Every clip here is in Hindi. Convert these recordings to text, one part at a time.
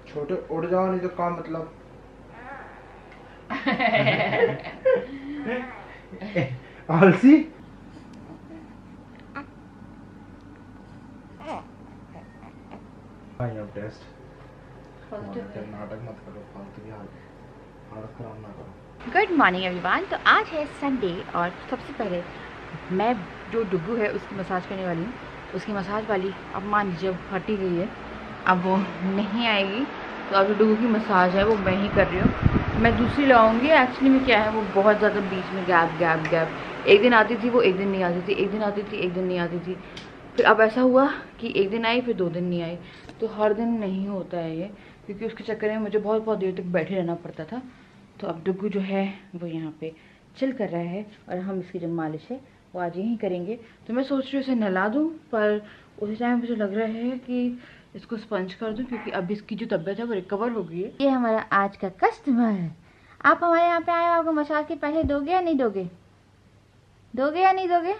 छोटे उड़ जाओ नहीं तो काम मतलब। आलसी। टेस्ट नाटक मत करो, फालतू की हालत खराब ना करो। Good morning everyone. तो आज है संडे और सबसे पहले मैं जो डुग्गू है उसकी मसाज करने वाली हूँ। उसकी मसाज वाली अब मान लीजिए हटी गई है, अब वो नहीं आएगी। तो अब जो डुग्गू की मसाज है वो मैं ही कर रही हूँ। मैं दूसरी लाऊंगी। एक्चुअली में क्या है, वो बहुत ज़्यादा बीच में गैप गैप गैप, एक दिन आती थी वो, एक दिन नहीं आती थी, एक दिन आती थी, एक दिन नहीं आती थी। फिर अब ऐसा हुआ कि एक दिन आई फिर 2 दिन नहीं आई। तो हर दिन नहीं होता है ये, क्योंकि उसके चक्कर में मुझे बहुत बहुत देर तक बैठे रहना पड़ता था। तो अब डुग्गू जो है वो यहाँ पे चिल कर रहा है और हम इसकी जो मालिश है वो आज यहीं करेंगे। तो मैं सोच रही हूँ इसे नहला दूँ, पर उसी टाइम मुझे लग रहा है कि इसको स्पंज कर दूँ, क्योंकि अब इसकी जो तबीयत है वो रिकवर हो गई है। ये हमारा आज का कस्टमर है। आप हमारे यहाँ पे आए हो, आपको मसाज के पैसे दोगे या नहीं दोगे? दोगे या नहीं दोगे?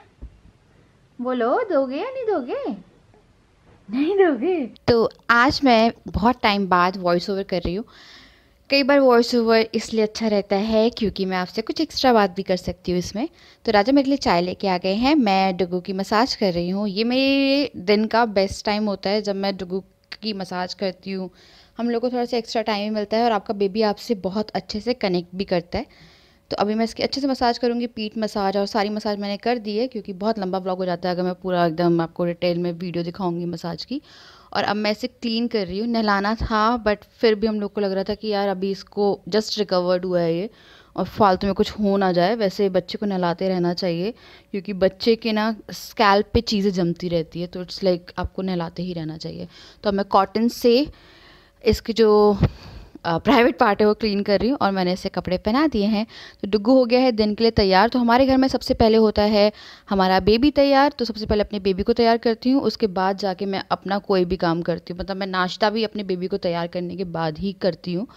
बोलो, दोगे या नहीं दोगे? नहीं दोगे? तो आज मैं बहुत टाइम बाद वॉइस ओवर कर रही हूँ। कई बार वॉइस ओवर इसलिए अच्छा रहता है क्योंकि मैं आपसे कुछ एक्स्ट्रा बात भी कर सकती हूँ इसमें। तो राजा मेरे लिए चाय लेके आ गए हैं, मैं डुग्गू की मसाज कर रही हूँ। ये मेरे दिन का बेस्ट टाइम होता है जब मैं डुग्गू की मसाज करती हूँ। हम लोग को थोड़ा सा एक्स्ट्रा टाइम भी मिलता है और आपका बेबी आपसे बहुत अच्छे से कनेक्ट भी करता है। तो अभी मैं इसकी अच्छे से मसाज करूँगी, पीठ मसाज और सारी मसाज मैंने कर दी है, क्योंकि बहुत लंबा ब्लॉग हो जाता है अगर मैं पूरा एकदम आपको डिटेल में वीडियो दिखाऊंगी मसाज की। और अब मैं इसे क्लीन कर रही हूँ। नहलाना था बट फिर भी हम लोग को लग रहा था कि यार अभी इसको जस्ट रिकवर्ड हुआ है ये, और फालतू में कुछ हो ना जाए। वैसे बच्चे को नहलाते रहना चाहिए, क्योंकि बच्चे के ना स्कैल्प पे चीज़ें जमती रहती है, तो इट्स लाइक आपको नहलाते ही रहना चाहिए। तो अब मैं कॉटन से इसकी जो प्राइवेट पार्ट है वो क्लीन कर रही हूँ और मैंने इसे कपड़े पहना दिए हैं। तो डुग्गू हो गया है दिन के लिए तैयार। तो हमारे घर में सबसे पहले होता है हमारा बेबी तैयार। तो सबसे पहले अपने बेबी को तैयार करती हूँ, उसके बाद जाके मैं अपना कोई भी काम करती हूँ। मतलब मैं नाश्ता भी अपने बेबी को तैयार करने के बाद ही करती हूँ।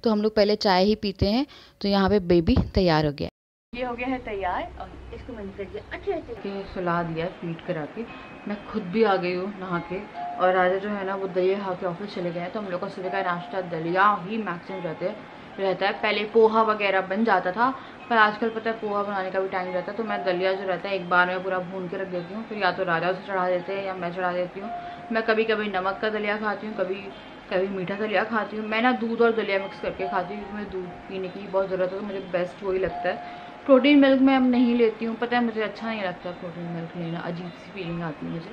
तो हम लोग पहले चाय ही पीते हैं। तो यहाँ पे बेबी तैयार हो गया, ये हो गया है तैयार और इसको मैंने अच्छे से सुला दिया फीड करा के। मैं खुद भी आ गई हूँ नहा के। और राजा जो है ना वो दलिया खा के ऑफिस चले गए हैं। तो हम लोग का सुबह का नाश्ता दलिया ही मैक्सिमम रहता है। पहले पोहा वगैरह बन जाता था, पर आजकल पता है पोहा बनाने का भी टाइम रहता है। तो मैं दलिया जो रहता है एक बार में पूरा भून के रख देती हूँ, फिर या तो राजा उसे चढ़ा देते हैं या मैं चढ़ा देती हूँ। मैं कभी कभी नमक का दलिया खाती हूँ, कभी कभी मीठा दलिया खाती हूँ। मैं ना दूध और दलिया मिक्स करके खाती हूँ, क्योंकि मुझे दूध पीने की बहुत ज़रूरत है, तो मुझे बेस्ट वही लगता है। प्रोटीन मिल्क मैं अब नहीं लेती हूँ, पता है मुझे अच्छा नहीं लगता प्रोटीन मिल्क लेना, अजीब सी फीलिंग आती है मुझे।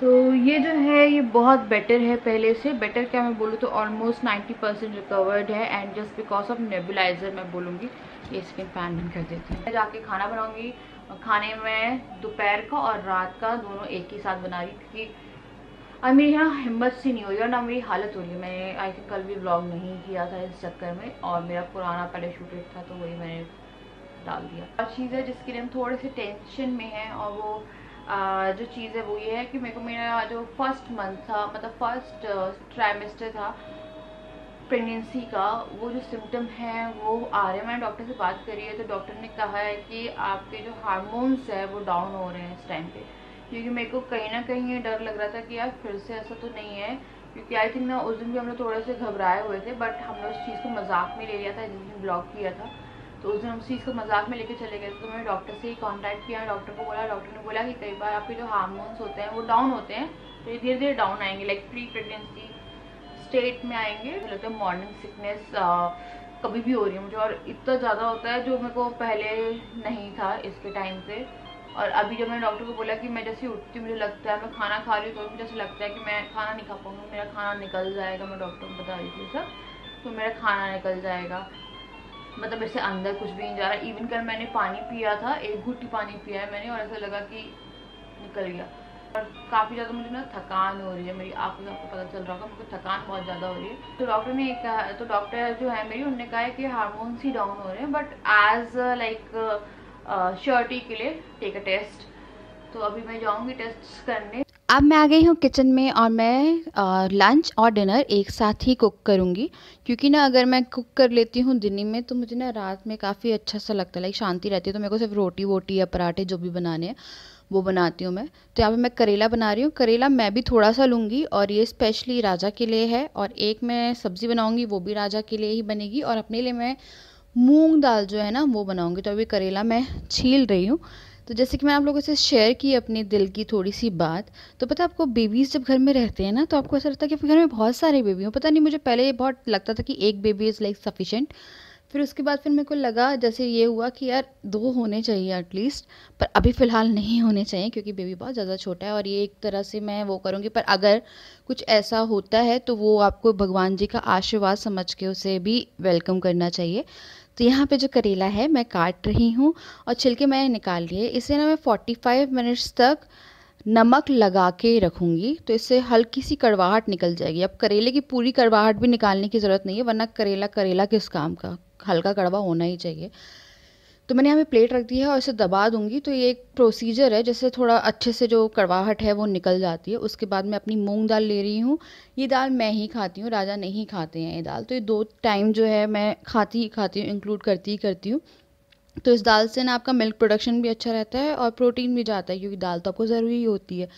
तो ये जो है ये बहुत बेटर है पहले से। बेटर क्या मैं बोलूँ तो ऑलमोस्ट 90% रिकवर्ड है। And just because of nebuliser मैं बोलूँगी। ये स्किन फैन बंद कर देती हूँ। मैं जाके खाना बनाऊँगी। खाने में दोपहर का और रात का दोनों एक ही साथ बना रही, क्योंकि अब मेरी यहाँ हिम्मत सी नहीं हो रही और ना मेरी हालत हो रही है। मैंने आई थिंक कल भी व्लॉग नहीं किया था इस चक्कर में, और मेरा पुराना पहले शूटेड था तो वही मैंने डाल दिया। और चीज़ है जिसके लिए हम थोड़े से टेंशन में हैं, और वो जो चीज़ है वो ये है कि मेरे को मेरा जो फर्स्ट मंथ था, मतलब फर्स्ट ट्राइमेस्टर था प्रेगनेंसी का, वो जो सिम्टम है वो आ रहे हैं। मैंने डॉक्टर से बात करी है, तो डॉक्टर ने कहा है कि आपके जो हार्मोन्स है वो डाउन हो रहे हैं इस टाइम पे। क्योंकि मेरे को कहीं ना कहीं ये डर लग रहा था कि यार फिर से ऐसा तो नहीं है, क्योंकि आई थिंक ना उस दिन भी हम लोग थोड़े से घबराए हुए थे, बट हमने उस चीज़ को मजाक में ले लिया था जिस दिन ब्लॉग किया था। तो उस दिन हम उस चीज़ को मजाक में लेके चले गए थे। तो मैंने डॉक्टर से ही कॉन्टैक्ट किया, डॉक्टर को बोला, डॉक्टर ने बोला कि कई बार आपके जो हार्मोन्स होते हैं वो डाउन होते हैं, तो ये धीरे धीरे डाउन आएंगे, लाइक प्री प्रेगनेंसी स्टेट में आएंगे। मुझे लगता है मॉर्निंग सिकनेस कभी भी हो रही है मुझे, और इतना ज़्यादा होता है जो मेरे को पहले नहीं था इसके टाइम पे। और अभी जब मैंने डॉक्टर को बोला कि मैं जैसे उठती मुझे लगता है, मैं खाना खा रही हूँ तो मुझे जैसे लगता है कि मैं खाना नहीं खा पाऊँगी, मेरा खाना निकल जाएगा। मैं डॉक्टर को बता रही थी सब, तो मेरा खाना निकल जाएगा, मतलब मेरे से अंदर कुछ भी नहीं जा रहा। इवन कल मैंने पानी पिया था, एक घुट्टी पानी पिया है मैंने, और ऐसा लगा कि निकल गया। और काफ़ी ज़्यादा मुझे ना थकान हो रही है, मेरी आँखों से आपको पता चल रहा होगा, मुझे थकान बहुत ज़्यादा हो रही है। तो डॉक्टर ने कहा, तो डॉक्टर जो है मेरी, उन्होंने कहा है कि हार्मोन्स ही डाउन हो रहे हैं, बट एज लाइक श्योरिटी के लिए टेक अ टेस्ट। तो अभी मैं जाऊँगी टेस्ट करने। अब मैं आ गई हूँ किचन में और मैं लंच और डिनर एक साथ ही कुक करूँगी, क्योंकि ना अगर मैं कुक कर लेती हूँ दिन में तो मुझे ना रात में काफ़ी अच्छा सा लगता है, लाइक शांति रहती है। तो मेरे को सिर्फ रोटी वोटी या पराठे जो भी बनाने हैं वो बनाती हूँ मैं। तो यहाँ पे मैं करेला बना रही हूँ। करेला मैं भी थोड़ा सा लूँगी और ये स्पेशली राजा के लिए है, और एक मैं सब्ज़ी बनाऊँगी वो भी राजा के लिए ही बनेगी, और अपने लिए मैं मूंग दाल जो है ना वो बनाऊँगी। तो अभी करेला मैं छील रही हूँ। तो जैसे कि मैं आप लोगों से शेयर की अपने दिल की थोड़ी सी बात, तो पता है आपको, बेबीज़ जब घर में रहते हैं ना तो आपको ऐसा लगता है कि आपके घर में बहुत सारे बेबी हों। पता नहीं, मुझे पहले बहुत लगता था कि एक बेबी इज़ लाइक सफिशेंट। फिर उसके बाद फिर मेरे को लगा, जैसे ये हुआ कि यार 2 होने चाहिए एटलीस्ट, पर अभी फ़िलहाल नहीं होने चाहिए क्योंकि बेबी बहुत ज़्यादा छोटा है, और ये एक तरह से मैं वो करूँगी। पर अगर कुछ ऐसा होता है तो वो आपको भगवान जी का आशीर्वाद समझ के उसे भी वेलकम करना चाहिए। तो यहाँ पे जो करेला है मैं काट रही हूँ और छिलके मैंने निकाल लिए। इसे ना मैं 45 मिनट्स तक नमक लगा के रखूँगी, तो इससे हल्की सी कड़वाहट निकल जाएगी। अब करेले की पूरी कड़वाहट भी निकालने की ज़रूरत नहीं है, वरना करेला करेला किस काम का, हल्का कड़वा होना ही चाहिए। तो मैंने यहाँ पे प्लेट रख दी है और इसे दबा दूंगी। तो ये एक प्रोसीजर है जिससे थोड़ा अच्छे से जो कड़वाहट है वो निकल जाती है। उसके बाद मैं अपनी मूंग दाल ले रही हूँ। ये दाल मैं ही खाती हूँ, राजा नहीं खाते हैं ये दाल। तो ये 2 टाइम जो है मैं खाती ही खाती हूँ, इंक्लूड करती ही करती हूँ। तो इस दाल से ना आपका मिल्क प्रोडक्शन भी अच्छा रहता है और प्रोटीन भी जाता है, क्योंकि दाल तो आपको ज़रूरी होती है।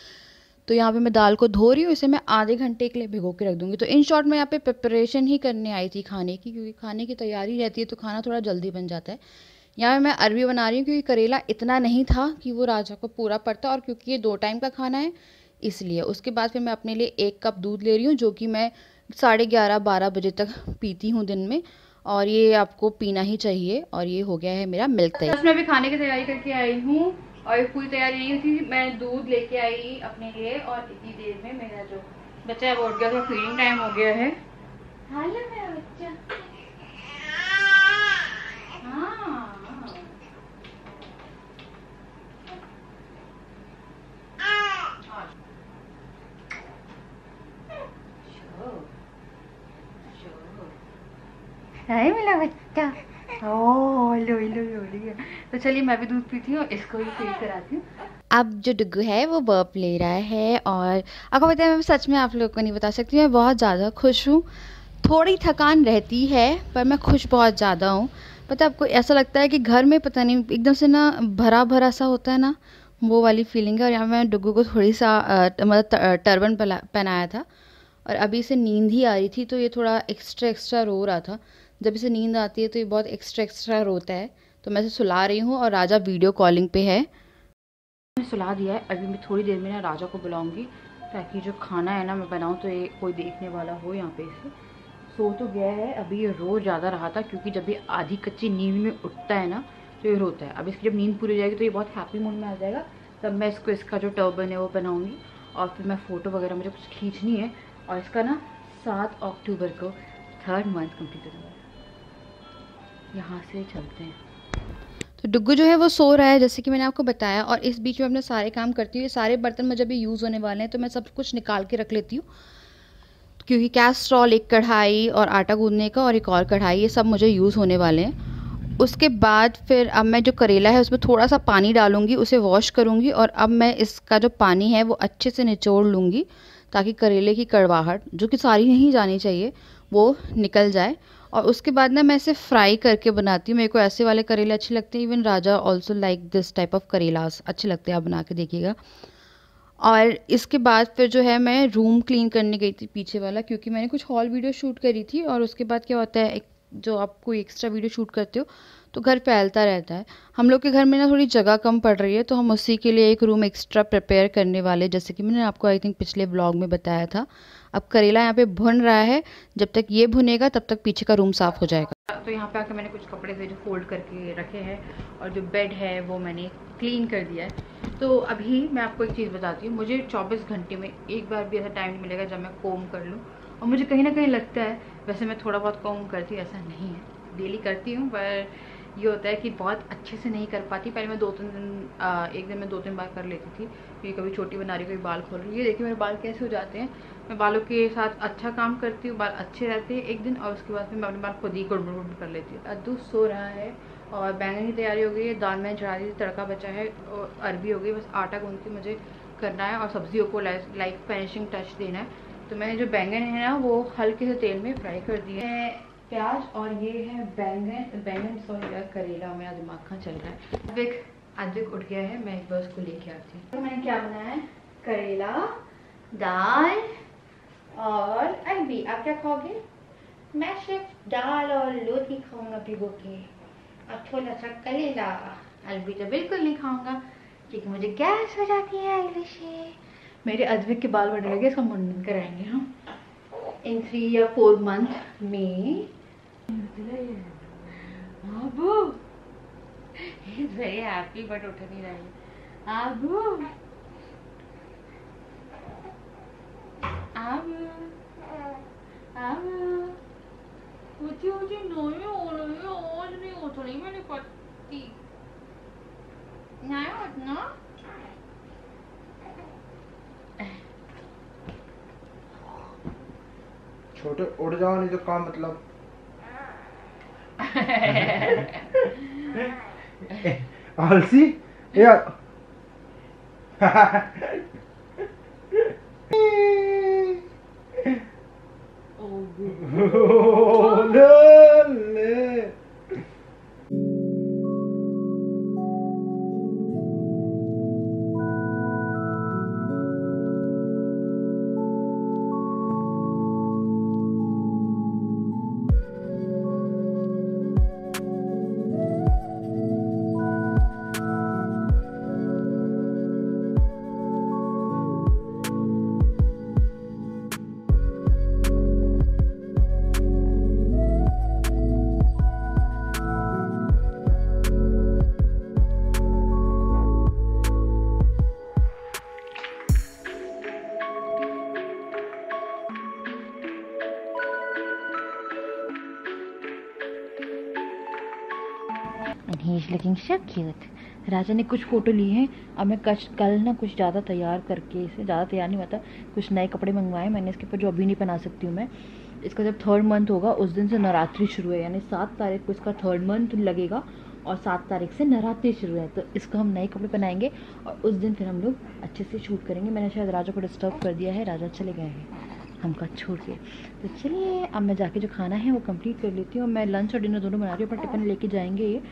तो यहाँ पे मैं दाल को धो रही हूँ, इसे मैं आधे घंटे के लिए भिगो के रख दूँगी। तो इन शॉर्ट मैं यहाँ पे प्रिपरेशन ही करने आई थी खाने की, क्योंकि खाने की तैयारी रहती है तो खाना थोड़ा जल्दी बन जाता है। यहाँ पे मैं अरबी बना रही हूँ क्योंकि करेला इतना नहीं था कि वो राजा को पूरा पड़ता, और क्योंकि ये 2 टाइम का खाना है इसलिए। उसके बाद फिर मैं अपने लिए 1 कप दूध ले रही हूँ, जो कि मैं 11:30-12 बजे तक पीती हूँ दिन में, और ये आपको पीना ही चाहिए। और ये हो गया है मेरा मिल्क तैयार। मैं अभी खाने की तैयारी करके आई हूँ और पूरी तैयारी नहीं थी। मैं दूध लेके आई अपने लिए और इतनी देर में मेरा जो बच्चा है वो उठ गया था, फीडिंग टाइम हो गया है। हेलो मेरा बच्चा। हाँ है मेरा बच्चा। ओह लो लो लो। तो चलिए मैं भी दूध पीती हूँ, इसको भी फीड कराती हूँ। अब जो डुग्गू है वो बर्प ले रहा है, और आपको पता है मैं सच में आप लोगों को नहीं बता सकती, मैं बहुत ज़्यादा खुश हूँ। थोड़ी थकान रहती है पर मैं खुश बहुत ज़्यादा हूँ। पता है आपको, ऐसा लगता है कि घर में पता नहीं एकदम से ना भरा भरा सा होता है ना, वो वाली फीलिंग है। और यहाँ मैं डुग्गू को थोड़ी सा मतलब टर्बन पहनाया था, और अभी इसे नींद ही आ रही थी तो ये थोड़ा एक्स्ट्रा एक्स्ट्रा रो रहा था। जब इसे नींद आती है तो ये बहुत एक्स्ट्रा एक्स्ट्रा रोता है। तो मैं इसे सुला रही हूँ और राजा वीडियो कॉलिंग पे है। मैंने सुला दिया है, अभी मैं थोड़ी देर में ना राजा को बुलाऊंगी ताकि जो खाना है ना मैं बनाऊँ तो ये कोई देखने वाला हो। यहाँ पे इसे सो तो गया है, अभी ये रो ज़्यादा रहा था क्योंकि जब ये आधी कच्ची नींद में उठता है ना तो ये रोता है। अब इसकी जब नींद पूरी हो जाएगी तो ये बहुत हैप्पी मूड में आ जाएगा, तब मैं इसको इसका जो टर्बन है वो बनाऊँगी, और फिर मैं फ़ोटो वगैरह मुझे कुछ खींचनी है। और इसका ना 7 अक्टूबर को 3rd मंथ कंप्लीट हो जाएगा। यहाँ से चलते हैं। तो डुग्गू जो है वो सो रहा है जैसे कि मैंने आपको बताया, और इस बीच में अपने सारे काम करती हूँ। ये सारे बर्तन मुझे अभी यूज़ होने वाले हैं तो मैं सब कुछ निकाल के रख लेती हूँ, क्योंकि कैस्ट्रॉल, एक कढ़ाई और आटा गूंदने का और एक और कढ़ाई, ये सब मुझे यूज़ होने वाले हैं। उसके बाद फिर अब मैं जो करेला है उसमें थोड़ा सा पानी डालूंगी, उसे वॉश करूंगी, और अब मैं इसका जो पानी है वो अच्छे से निचोड़ लूँगी ताकि करेले की कड़वाहट, जो कि सारी नहीं जानी चाहिए, वो निकल जाए। और उसके बाद ना मैं इसे फ्राई करके बनाती हूँ। मेरे को ऐसे वाले करेले अच्छे लगते हैं। Even Raja also like this type of karelas, अच्छे लगते हैं, आप बना के देखिएगा। और इसके बाद फिर जो है मैं रूम क्लीन करने गई थी पीछे वाला, क्योंकि मैंने कुछ हॉल वीडियो शूट करी थी। और उसके बाद क्या होता है, जो आप कोई एक्स्ट्रा वीडियो शूट करते हो तो घर फैलता रहता है। हम लोग के घर में ना थोड़ी जगह कम पड़ रही है, तो हम उसी के लिए एक रूम एक्स्ट्रा प्रिपेयर करने वाले, जैसे कि मैंने आपको आई थिंक पिछले ब्लॉग में बताया था। अब करेला यहाँ पे भुन रहा है, जब तक ये भुनेगा तब तक पीछे का रूम साफ़ हो जाएगा। तो यहाँ पे आके मैंने कुछ कपड़े थे जो फोल्ड करके रखे हैं, और जो बेड है वो मैंने क्लीन कर दिया है। तो अभी मैं आपको एक चीज़ बताती हूँ, मुझे 24 घंटे में एक बार भी ऐसा टाइम नहीं मिलेगा जब मैं कोम कर लूँ। और मुझे कहीं ना कहीं लगता है, वैसे मैं थोड़ा बहुत कोम करती हूँ, ऐसा नहीं है, डेली करती हूँ, पर ये होता है कि बहुत अच्छे से नहीं कर पाती। पहले मैं 2-3 दिन एक दिन में 2-3 बार कर लेती थी, क्योंकि कभी छोटी बना रही, कभी बाल खोल रही। ये देखिए मेरे बाल कैसे हो जाते हैं। मैं बालों के साथ अच्छा काम करती हूँ, बाल अच्छे रहते हैं एक दिन, और उसके बाद फिर मैं अपने बाल खुद ही गुड़ कर लेती हूँ। अद्दू सो रहा है और बैंगन की तैयारी हो गई है, दाल में चढ़ा दी, तड़का बचा है, और अरबी हो गई, बस आटा गूंद के मुझे करना है और सब्जियों को लाइक फिनिशिंग टच देना है। तो मैंने जो बैंगन है ना वो हल्के से तेल में फ्राई कर दिए हैं, प्याज, और ये है बैंगन सॉरी यार, करेला, मेरा दिमाग कहाँ चल रहा है। अब एक आदिक उठ गया है, मैं एक बार उसको लेके आती हूँ। तो मैंने क्या बनाया है, करेला, दाल और अरबी। आप क्या खाओगे? मैं सिर्फ दाल और रोटी खाऊंगा भिगो के, और थोड़ा सा करेला। अरबी तो बिल्कुल नहीं खाऊंगा क्योंकि मुझे गैस हो जाती है अगले से। मेरे अद्विक के बाल बढ़ने लगे, इसका मुंडन कराएंगे हम इन 3 या 4 मंथ में। Abu is very happy but उठ नहीं रहा है। आबू आबू आबू मुझे नहीं हो रही, आज नहीं उठ रही मेरी पत्ती, नहीं उठना। छोटे उड़ जाओ, नहीं तो काम मतलब आलसी यार। And he is looking so cute. राजा ने कुछ फ़ोटो ली हैं। अब मैं कल ना कुछ ज़्यादा तैयार करके, इसे ज़्यादा तैयार नहीं होता, कुछ नए कपड़े मंगवाए मैंने इसके ऊपर, जो अभी नहीं पहना सकती हूँ मैं। इसका जब 3rd मंथ होगा उस दिन से नवरात्रि शुरू है, यानी 7 तारीख को इसका 3rd मंथ लगेगा और 7 तारीख से नवरात्रि शुरू है। तो इसको हम नए कपड़े पहनाएंगे और उस दिन फिर हम लोग अच्छे से शूट करेंगे। मैंने शायद राजा को डिस्टर्ब कर दिया है, राजा चले गए हैं हमको छोड़ के। तो चलिए अब मैं जाके जो खाना है वो कंप्लीट कर लेती हूँ। मैं लंच और डिनर दोनों बना रही हूँ, अपना टिफिन लेके जाएंगे ये।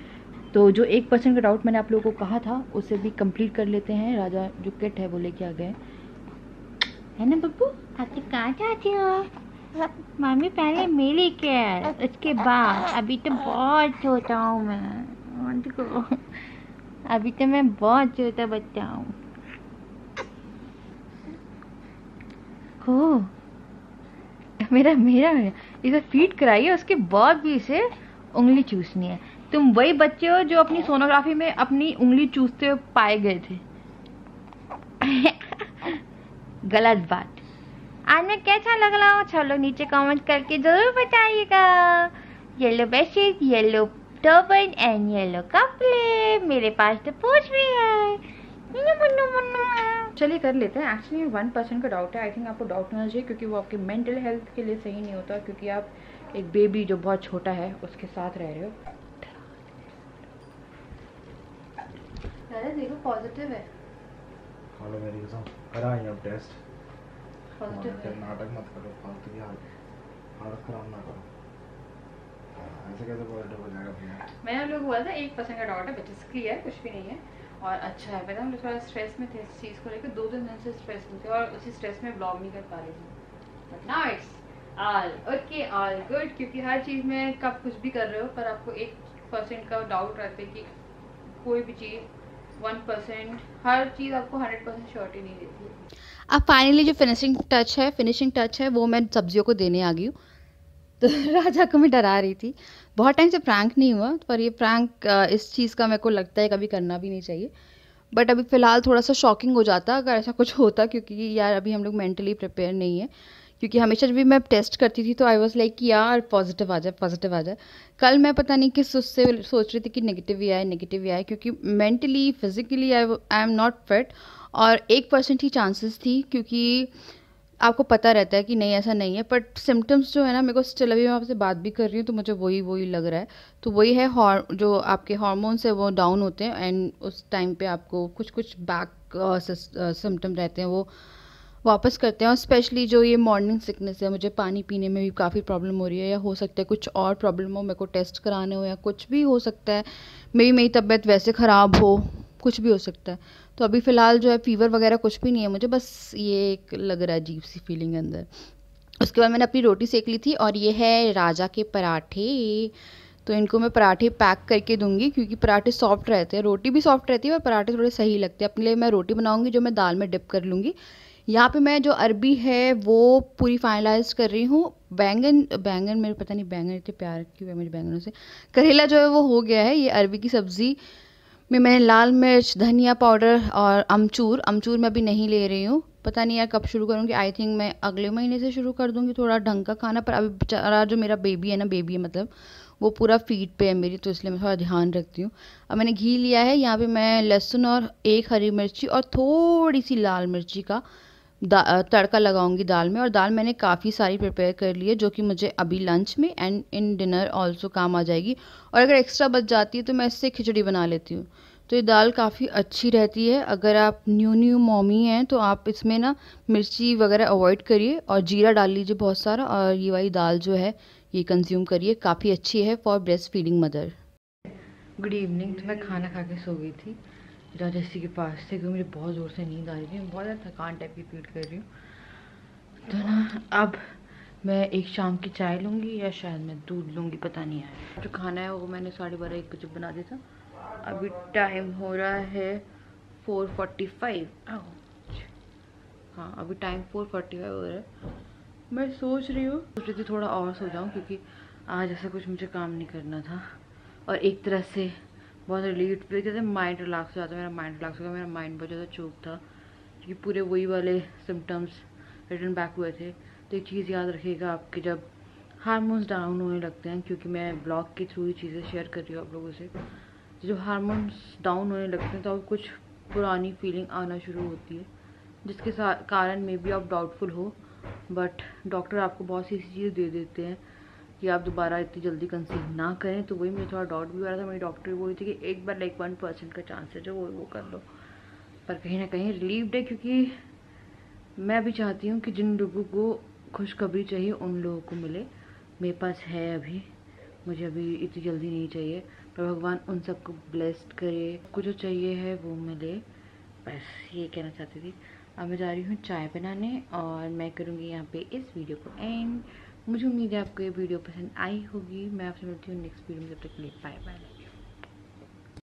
तो जो 1% का डाउट मैंने आप लोगों को कहा था उसे भी कंप्लीट कर लेते हैं। राजा जो किट है वो लेके आ गए, है ना बब्बू? आप तो कहाँ जाती हो? मम्मी पहले मिली क्या, उसके बाद। अभी तो बहुत छोटा हूँ मैं, देखो अभी तो मैं बहुत छोटा बच्चा हूँ। हो मेरा इसे फीड कराइए, उसके बाद भी इसे उंगली चूसनी है। तुम वही बच्चे हो जो अपनी सोनोग्राफी में अपनी उंगली चूसते हुए पाए गए थे। गलत बात। आज मैं कैसा लग रहा हूँ, चलो नीचे कमेंट करके जरूर बताइएगा। Yellow bedsheet, yellow turban and yellow कपड़े, मेरे पास तो पूछ भी है। चलिए कर लेते हैं। एक्चुअली 1% का डाउट है, आई थिंक आपको डाउट होना चाहिए क्योंकि वो आपके मेंटल हेल्थ के लिए सही नहीं होता, क्योंकि आप एक बेबी जो बहुत छोटा है उसके साथ रह रहे हो। अरे देखो पॉजिटिव है। हेलो मेरी कसम, कराएंगे अब टेस्ट। पॉजिटिव है। नाटक मत करो, फालतू की हालत खराब ना करो। ऐसे कैसे पॉजिटिव हो जाएगा भैया? मैंने आप लोगों को बोला था 1% का डाउट है, बट इट्स क्लियर, कुछ भी नहीं है और अच्छा है। पता हम लोग थोड़ा स्ट्रेस में थे इस चीज़ को लेकर, 2-3 दिन से स्ट्रेस में थे और उसी स्ट्रेस में ब्लॉग नहीं कर पा रही थी। But now it's all okay, all good, क्योंकि हर चीज़ में कब कुछ भी कर रहे हो पर आपको 1% का डाउट रहता है कि कोई भी चीज़ 1%, हर चीज़ आपको 100% श्योरिटी नहीं देती है। अब फाइनली जो फिनिशिंग टच है वो मैं सब्जियों को देने आ गई हूँ। तो राजा को मैं डरा रही थी, बहुत टाइम से प्रैंक नहीं हुआ, पर ये प्रैंक इस चीज़ का मेरे को लगता है कभी करना भी नहीं चाहिए। बट अभी फ़िलहाल थोड़ा सा शॉकिंग हो जाता अगर ऐसा कुछ होता, क्योंकि यार अभी हम लोग मेंटली प्रिपेयर नहीं है। क्योंकि हमेशा जब भी मैं टेस्ट करती थी तो आई वॉज लाइक कि यार पॉजिटिव आ जाए। कल मैं पता नहीं किस उससे सोच रही थी कि नेगेटिव ही आए, क्योंकि mentally physically I am not fit और 1% ही चांसेस थी, क्योंकि आपको पता रहता है कि नहीं ऐसा नहीं है। बट सिम्टम्स जो है ना, मेरे को स्टिल अभी मैं आपसे बात भी कर रही हूँ तो मुझे वही लग रहा है। तो वही है जो आपके हार्मोन्स है वो डाउन होते हैं एंड उस टाइम पे आपको कुछ बैक सिम्टम रहते हैं वो वापस करते हैं। और स्पेशली जो ये मॉर्निंग सिकनेस है, मुझे पानी पीने में भी काफ़ी प्रॉब्लम हो रही है, या हो सकता है कुछ और प्रॉब्लम हो, मेरे को टेस्ट कराने हो या कुछ भी हो सकता है, मेरी तबीयत वैसे ख़राब हो, कुछ भी हो सकता है। तो अभी फ़िलहाल जो है फ़ीवर वगैरह कुछ भी नहीं है मुझे, बस ये एक लग रहा है अजीब सी फीलिंग अंदर। उसके बाद मैंने अपनी रोटी सेक ली थी और ये है राजा के पराठे। तो इनको मैं पराठे पैक करके दूंगी क्योंकि पराठे सॉफ्ट रहते हैं, रोटी भी सॉफ्ट रहती है और पराठे थोड़े सही लगते हैं। अपने लिए मैं रोटी बनाऊंगी जो मैं दाल में डिप कर लूँगी। यहाँ पे मैं जो अरबी है वो पूरी फाइनलाइज कर रही हूँ। बैंगन मेरे पता नहीं बैंगन इतने प्यार क्यों है मुझे बैंगनों से। करेला जो है वो हो गया है। ये अरबी की सब्ज़ी में मैंने लाल मिर्च, धनिया पाउडर और अमचूर मैं अभी नहीं ले रही हूँ। पता नहीं यार कब शुरू करूँगी, आई थिंक मैं अगले महीने से शुरू कर दूँगी थोड़ा ढंग का खाना। पर अभी बेचारा जो मेरा बेबी है ना, बेबी है मतलब, वो पूरा फीड पे है मेरी, तो इसलिए मैं थोड़ा ध्यान रखती हूँ। अब मैंने घी लिया है, यहाँ पे मैं लहसुन और एक हरी मिर्ची और थोड़ी सी लाल मिर्ची का तड़का लगाऊंगी दाल में। और दाल मैंने काफ़ी सारी प्रिपेयर कर ली है जो कि मुझे अभी लंच में एंड इन डिनर ऑल्सो काम आ जाएगी। और अगर एक्स्ट्रा बच जाती है तो मैं इससे खिचड़ी बना लेती हूँ। तो ये दाल काफ़ी अच्छी रहती है। अगर आप न्यू मॉमी हैं तो आप इसमें ना मिर्ची वगैरह अवॉइड करिए और जीरा डाल लीजिए बहुत सारा, और ये वाली दाल जो है ये कंज्यूम करिए, काफ़ी अच्छी है for breast feeding mother. Good evening. तो मैं खाना खा के सो गई थी राजस्थी के पास से क्योंकि मुझे बहुत ज़ोर से नींद आ रही थी, बहुत ज़्यादा थकान टाइप की फील कर रही हूँ। तो ना अब मैं एक शाम की चाय लूँगी या शायद मैं दूध लूँगी, पता नहीं है। जो खाना है वो मैंने 12:30-1 बजे बना दिया था। अभी टाइम हो रहा है 4:45। हाँ अभी टाइम 4:45 हो रहा है। मैं सोच रही थी थोड़ा और सो जाऊँ क्योंकि आज ऐसा कुछ मुझे काम नहीं करना था। और एक तरह से बहुत रिलीव फील करते, माइंड रिलैक्स हो जाता है। मेरा माइंड रिलैक्स हो गया। मेरा माइंड बहुत ज़्यादा चोक था क्योंकि पूरे वही वाले सिम्टम्स रिटर्न बैक हुए थे। तो एक चीज़ याद रखिएगा आपके जब हार्मोन्स डाउन होने लगते हैं, क्योंकि मैं ब्लॉग के थ्रू ही चीज़ें शेयर कर रही हूँ आप लोगों से, जब हार्मोन्स डाउन होने लगते हैं तो आपको कुछ पुरानी फीलिंग आना शुरू होती है जिसके कारण में भी आप डाउटफुल हो, बट डॉक्टर आपको बहुत सी ऐसी चीज़ें दे देते हैं कि आप दोबारा इतनी जल्दी कंसीव ना करें। तो वही मुझे थोड़ा डाउट भी हो रहा था। मेरी डॉक्टर भी बोली थी कि एक बार 1% का चांस है जो वो कर लो। पर कहीं ना कहीं रिलीव्ड है क्योंकि मैं भी चाहती हूँ कि जिन लोगों को खुशखबरी चाहिए उन लोगों को मिले। मेरे पास है अभी, मुझे अभी इतनी जल्दी नहीं चाहिए, पर भगवान उन सबको ब्लेस्ड करे, कुछ जो चाहिए है वो मिले, बस ये कहना चाहती थी। अब मैं जा रही हूँ चाय बनाने और मैं करूँगी यहाँ पे इस वीडियो को एंड। मुझे उम्मीद है आपको ये वीडियो पसंद आई होगी। मैं आपसे मिलती हूँ नेक्स्ट वीडियो में, तब तक के लिए बाय बाय।